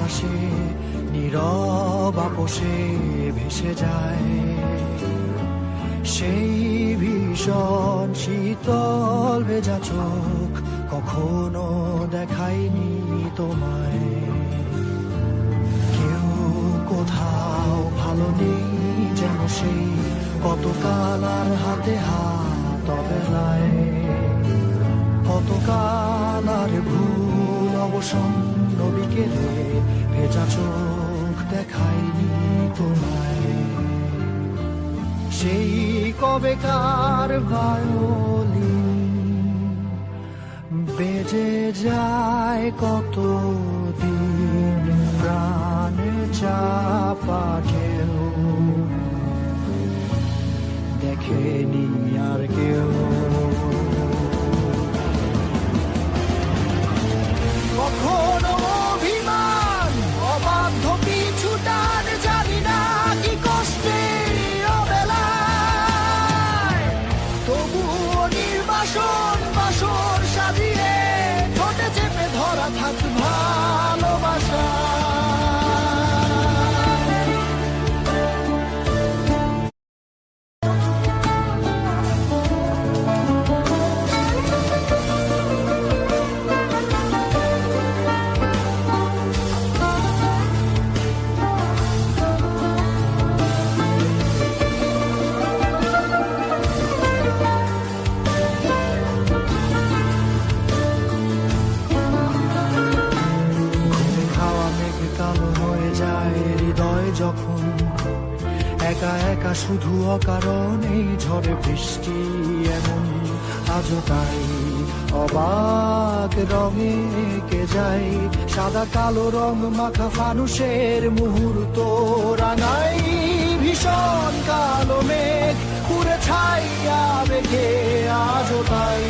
বাতাসে নীরব আপোষে ভেসে যায়। সেই ভীষণ শীতল ভেজা চোখ কখনো দেখায়নি তোমায়। কেউ কোথাও ভালো নেই যেন সেই কতকাল আর হাতে হাত অবেলায়। কতকাল আর ভুল অবসন্ন বিকেলে ভেজা চোখ দেখায়নি তোমায়। সেই কবেকার ভায়োলিন বেজে যায় কতদিন প্রাণ চাপা ঢেউ দেখেনি আর কেউ। কখনো অভিমান অবাধ্য পিছু টান জানি না কি কষ্টে অবেলায়, তবুও নির্বাসন বাসর সাজিয়ে ঠোঁটে চেপে ধরা থাক ভালোবাসা। যখন একা একা শুধু অকারণেই ঝড়ে বৃষ্টি এমন আজও তাই অবাক রঙে কে যায়। সাদা কালো রং মাখা ফানুষের মুহূর্ত রাঙাই ভীষণ কালো মেঘ পুরে ছাইয়া মেঘে আজও তাই।